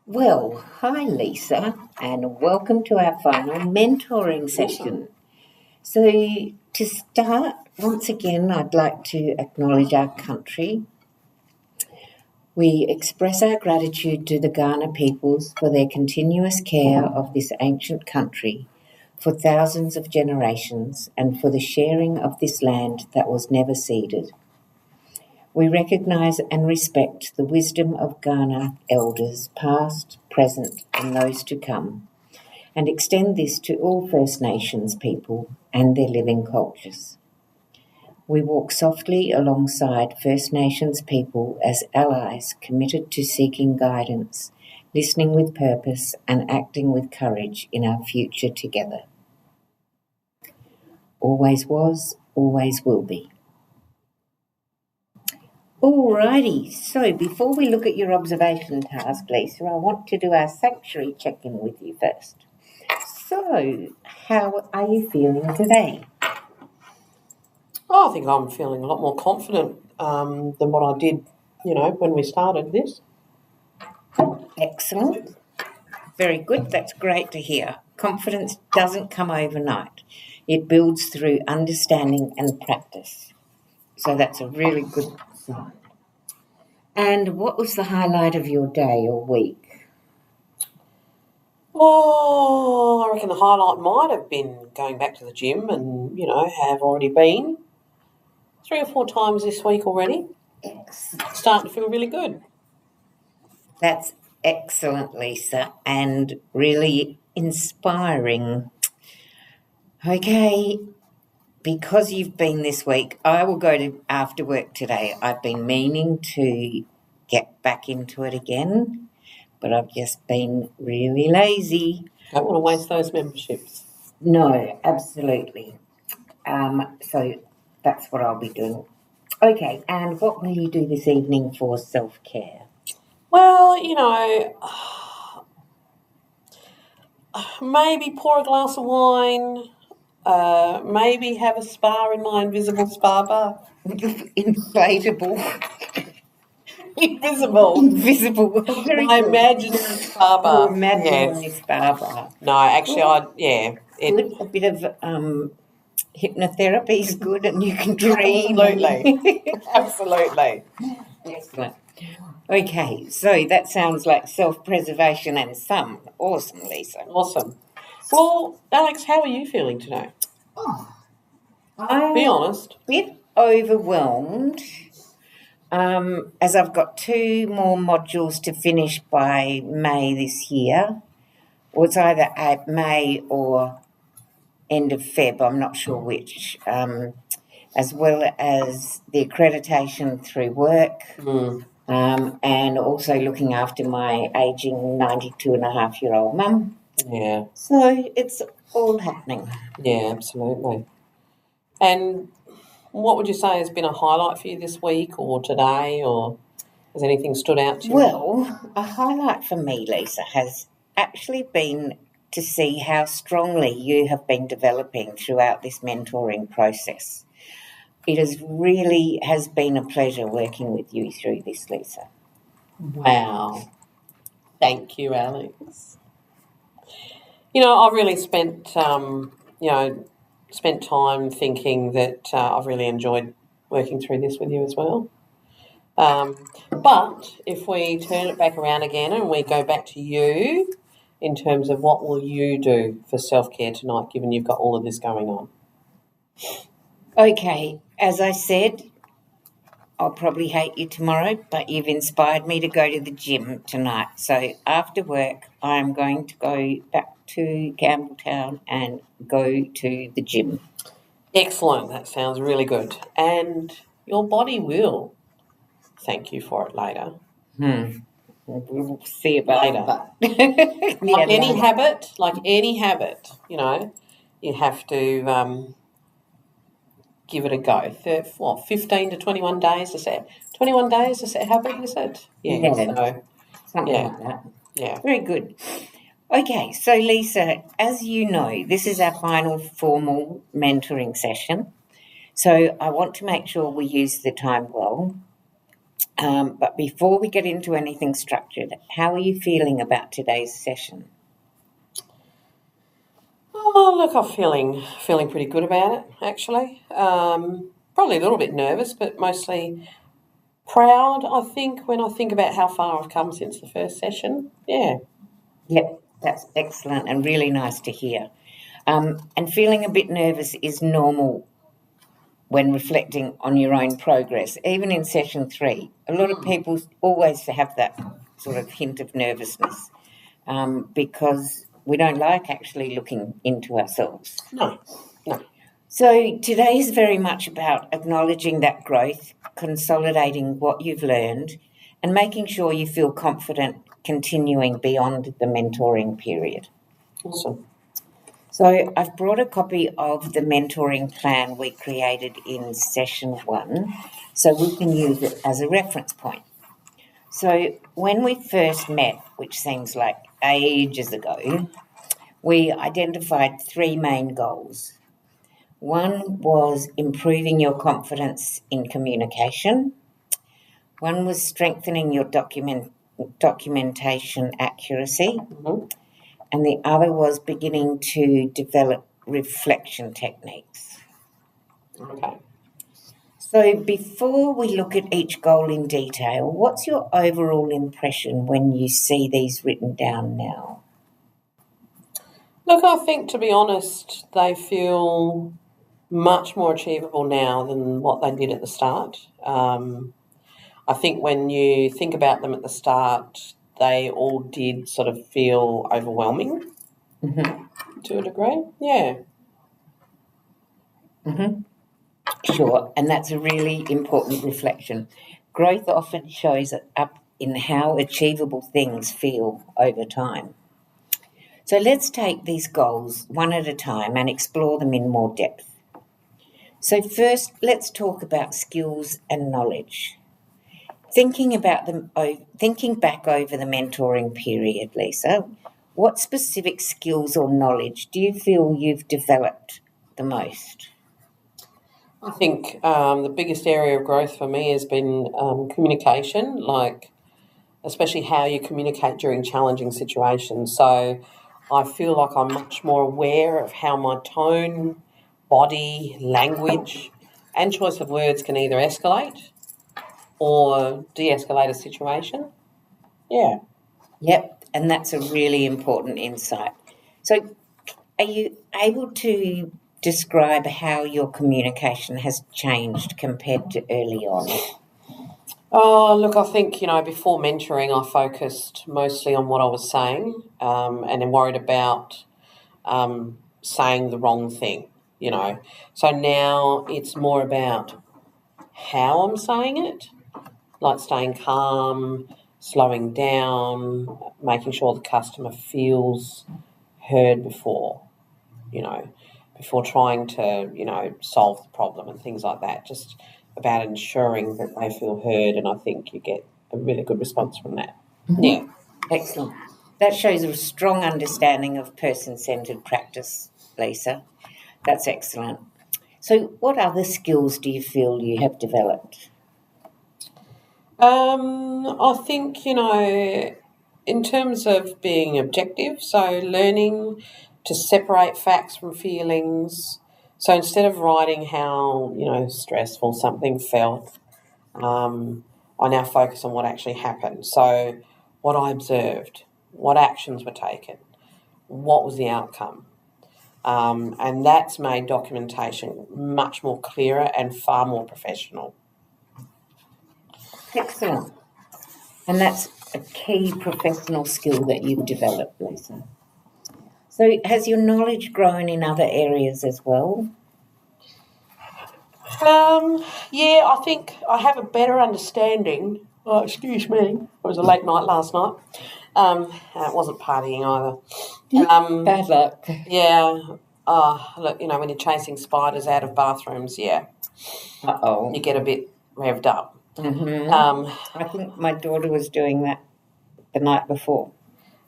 Well, hi Lisa, and welcome to our final mentoring session. So, to start, once again, I'd like to acknowledge our country. We express our gratitude to the Kaurna peoples for their continuous care of this ancient country for thousands of generations and for the sharing of this land that was never ceded. We recognise and respect the wisdom of Kaurna elders, past, present, and those to come, and extend this to all First Nations people and their living cultures. We walk softly alongside First Nations people as allies committed to seeking guidance, listening with purpose, and acting with courage in our future together. Always was, always will be. Alrighty, so before we look at your observation task, Lisa, I want to do our sanctuary check-in with you first. So, how are you feeling today? I think I'm feeling a lot more confident than what I did, when we started this. Excellent. Very good. That's great to hear. Confidence doesn't come overnight. It builds through understanding and practice. So that's a really good sign. And what was the highlight of your day or week? Oh, I reckon the highlight might have been going back to the gym and, have already been 3 or 4 times this week already. Starting to feel really good. That's excellent, Lisa, and really inspiring. Okay, because you've been this week, I will go to after work today. I've been meaning to get back into it again, but I've just been really lazy. Don't want to waste those memberships. No, absolutely. So that's what I'll be doing. Okay, and what will you do this evening for self-care? Well, maybe pour a glass of wine, maybe have a spa in my invisible spa bar. Inflatable. Invisible. Very My good. imaginary spa bar. Your imaginary spa bar. No, actually, Good. A bit of hypnotherapy is good, and you can dream. Absolutely. Excellent. Okay, so that sounds like self-preservation and some. Awesome, Lisa. Awesome. Well, Alex, how are you feeling today? Be honest. A bit overwhelmed, as I've got 2 more modules to finish by May this year. Or it's either at May or end of Feb, I'm not sure which, as well as the accreditation through work, and also looking after my ageing 92-and-a-half-year-old mum. Yeah. So it's all happening. Yeah, absolutely. And what would you say has been a highlight for you this week or today, or has anything stood out to you? Well, a highlight for me, Lisa, has actually been to see how strongly you have been developing throughout this mentoring process. It has been a pleasure working with you through this, Lisa. Wow. Thank you, Alex. I've really spent time thinking that I've really enjoyed working through this with you as well. But if we turn it back around again and we go back to you in terms of what will you do for self-care tonight, given you've got all of this going on? Okay, as I said, I'll probably hate you tomorrow, but you've inspired me to go to the gym tonight. So after work, I'm going to go back to Campbelltown and go to the gym. Excellent. That sounds really good. And your body will thank you for it later. We'll see about later. Like any habit, you have to give it a go. 15 to 21 days to set. 21 days to set habit, is it? Something like that. Yeah. Very good. Okay, so Lisa, as you know, this is our final formal mentoring session. So I want to make sure we use the time well. But before we get into anything structured, how are you feeling about today's session? Oh, look, I'm feeling pretty good about it, actually. Probably a little bit nervous, but mostly proud, I think, when I think about how far I've come since the first session. Yeah. Yep, that's excellent and really nice to hear. And feeling a bit nervous is normal when reflecting on your own progress. Even in session 3, a lot of people always have that sort of hint of nervousness because we don't like actually looking into ourselves. No. So today is very much about acknowledging that growth, consolidating what you've learned, and making sure you feel confident continuing beyond the mentoring period. Awesome. So I've brought a copy of the mentoring plan we created in session 1 so we can use it as a reference point. So when we first met, which seems like ages ago, we identified 3 main goals. One was improving your confidence in communication. One was strengthening your documentation accuracy. Mm-hmm. And the other was beginning to develop reflection techniques. Okay. So before we look at each goal in detail, what's your overall impression when you see these written down now? Look, I think, to be honest, they feel much more achievable now than what they did at the start. I think when you think about them at the start, they all did sort of feel overwhelming to a degree. Yeah. Sure, and that's a really important reflection. Growth often shows up in how achievable things feel over time. So let's take these goals one at a time and explore them in more depth. So first, let's talk about skills and knowledge. Thinking back over the mentoring period, Lisa, what specific skills or knowledge do you feel you've developed the most? I think the biggest area of growth for me has been communication, like especially how you communicate during challenging situations. So I feel like I'm much more aware of how my tone, body, language, and choice of words can either escalate or de-escalate a situation. Yeah. Yep, and that's a really important insight. So are you able to describe how your communication has changed compared to early on? Oh, look, I think, before mentoring, I focused mostly on what I was saying and then worried about saying the wrong thing, So now it's more about how I'm saying it, like staying calm, slowing down, making sure the customer feels heard before trying to, solve the problem and things like that. Just about ensuring that they feel heard, and I think you get a really good response from that. Yeah. Excellent. That shows a strong understanding of person-centred practice, Lisa. That's excellent. So what other skills do you feel you have developed? I think, in terms of being objective, so learning to separate facts from feelings. So instead of writing how, stressful something felt, I now focus on what actually happened. So what I observed, what actions were taken, what was the outcome. And that's made documentation much more clearer and far more professional. Excellent. And that's a key professional skill that you've developed, Lisa. So has your knowledge grown in other areas as well? Yeah, I think I have a better understanding. Oh, excuse me. It was a late night last night. It wasn't partying either. Bad luck. Yeah. Look, when you're chasing spiders out of bathrooms, yeah. Uh-oh. You get a bit revved up. I think my daughter was doing that the night before.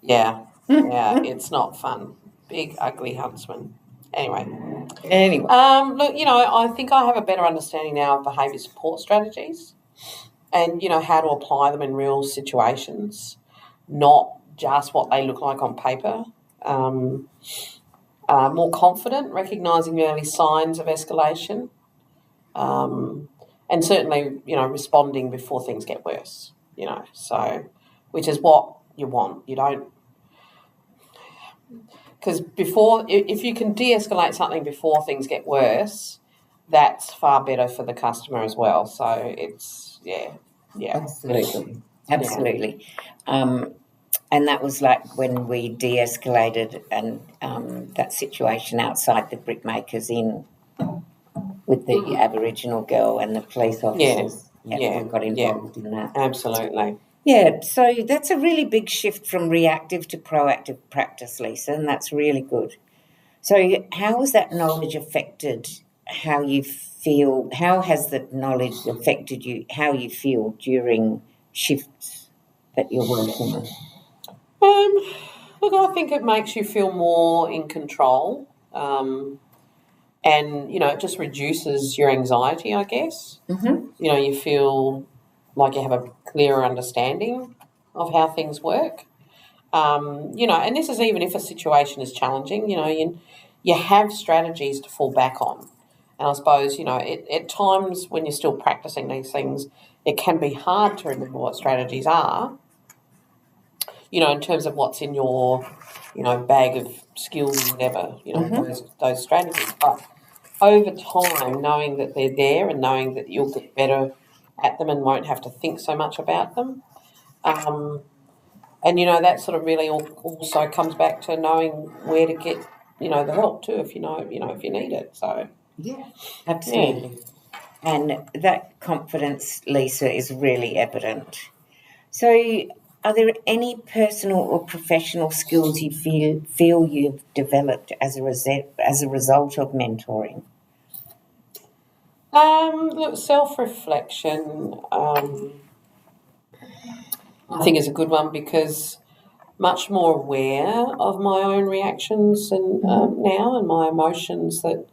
Yeah. Yeah, it's not fun. Big, ugly huntsman. Anyway. Look, I think I have a better understanding now of behaviour support strategies. and, how to apply them in real situations, not just what they look like on paper. More confident, recognising early signs of escalation, and certainly, responding before things get worse, so, which is what you want. You don't, because if you can de-escalate something before things get worse, that's far better for the customer as well. So it's, yeah. Absolutely. And that was like when we de-escalated and that situation outside the Brickmakers Inn with the Aboriginal girl and the police officers. We got involved in that. Absolutely. Yeah, so that's a really big shift from reactive to proactive practice, Lisa, and that's really good. So how has that knowledge affected how you feel? How has that knowledge affected you, how you feel during shifts that you're working on? Look, I think it makes you feel more in control, and, it just reduces your anxiety, I guess. Mm-hmm. You feel like you have a clearer understanding of how things work. And this is even if a situation is challenging, you have strategies to fall back on. And I suppose, at times when you're still practicing these things, it can be hard to remember what strategies are, in terms of what's in your, bag of skills, whatever, those strategies. But over time, knowing that they're there and knowing that you'll get better at them and won't have to think so much about them. And, that sort of really also comes back to knowing where to get, the help too, if if you need it. So, yeah, absolutely. Yeah. And that confidence, Lisa, is really evident. So are there any personal or professional skills you feel you've developed as a result of mentoring? Look, self-reflection, I think is a good one because much more aware of my own reactions and now and my emotions that,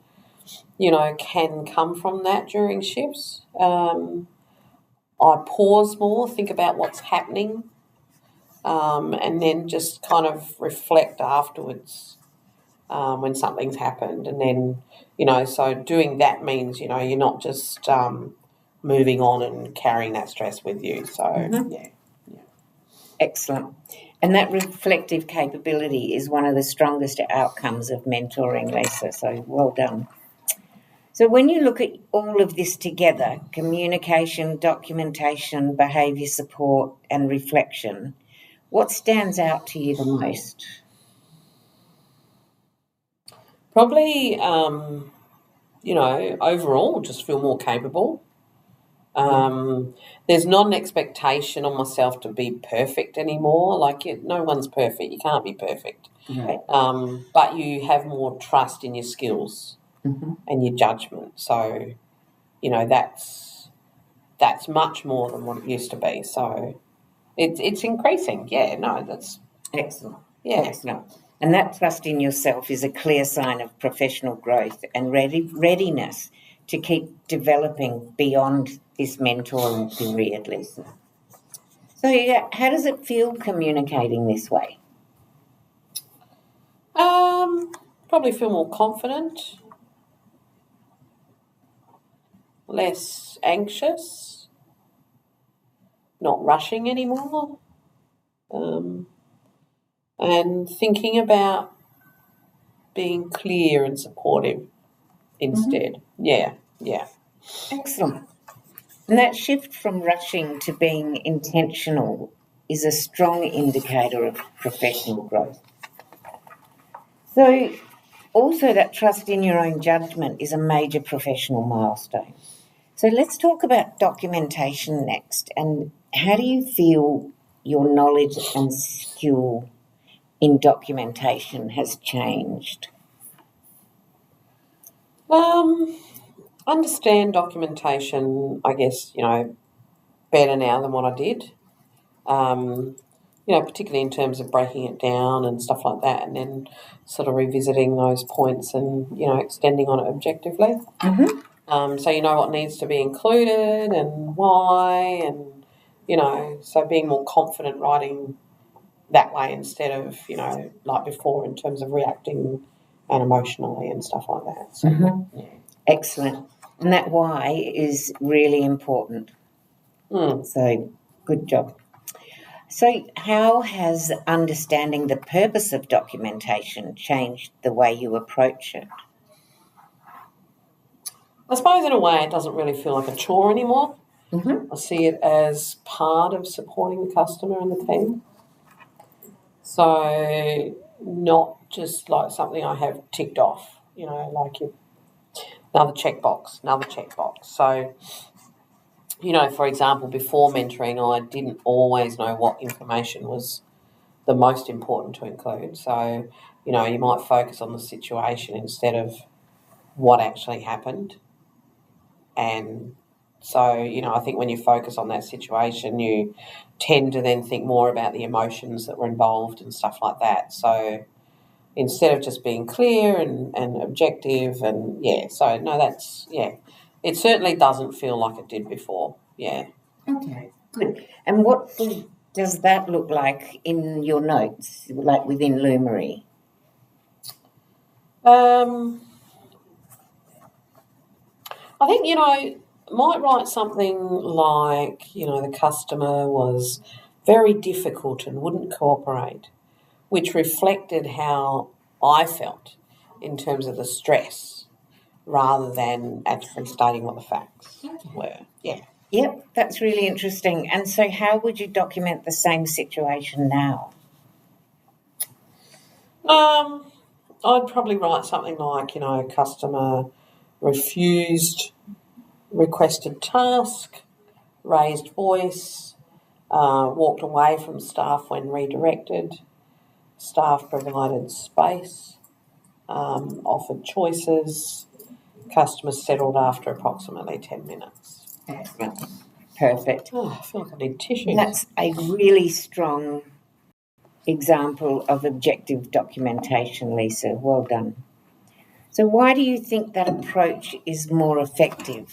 can come from that during shifts. I pause more, think about what's happening, and then just kind of reflect afterwards when something's happened. And then, so doing that means, you're not just moving on and carrying that stress with you. So, yeah. Excellent. And that reflective capability is one of the strongest outcomes of mentoring, Lisa, so well done. So when you look at all of this together, communication, documentation, behaviour support and reflection, what stands out to you the most? Probably, overall just feel more capable. There's not an expectation on myself to be perfect anymore. Like, no one's perfect. You can't be perfect. Right. But you have more trust in your skills and your judgment. So, that's much more than what it used to be. So it's increasing. Yeah, no, that's excellent. Yeah. Excellent. And that trust in yourself is a clear sign of professional growth and readiness to keep developing beyond this mentoring period, Lisa. So, how does it feel communicating this way? Probably feel more confident, less anxious, not rushing anymore, and thinking about being clear and supportive instead. Yeah. Excellent. And that shift from rushing to being intentional is a strong indicator of professional growth. So, also that trust in your own judgment is a major professional milestone. So let's talk about documentation next. And how do you feel your knowledge and skill in documentation has changed? Understand documentation, I guess, better now than what I did. Particularly in terms of breaking it down and stuff like that, and then sort of revisiting those points and, extending on it objectively. So you know what needs to be included and why, and, so being more confident writing that way instead of, like before in terms of reacting and emotionally and stuff like that. So, Excellent. And that why is really important. So good job. So how has understanding the purpose of documentation changed the way you approach it? I suppose in a way it doesn't really feel like a chore anymore. I see it as part of supporting the customer and the team. So not just like something I have ticked off, like another checkbox. So, for example, before mentoring, I didn't always know what information was the most important to include. So, you might focus on the situation instead of what actually happened. And so, I think when you focus on that situation, you tend to then think more about the emotions that were involved and stuff like that. So instead of just being clear and objective so no, it certainly doesn't feel like it did before. Yeah. Okay, good. And what does that look like in your notes, like within Lumery? I think, might write something like, the customer was very difficult and wouldn't cooperate, which reflected how I felt in terms of the stress rather than actually stating what the facts were. Yeah. Yep, that's really interesting. And so how would you document the same situation now? I'd probably write something like, customer refused requested task, raised voice, walked away from staff when redirected, staff provided space, offered choices, customer settled after approximately 10 minutes. Excellent. Perfect. Oh, I feel like I need tissues. That's a really strong example of objective documentation, Lisa. Well done. So why do you think that approach is more effective?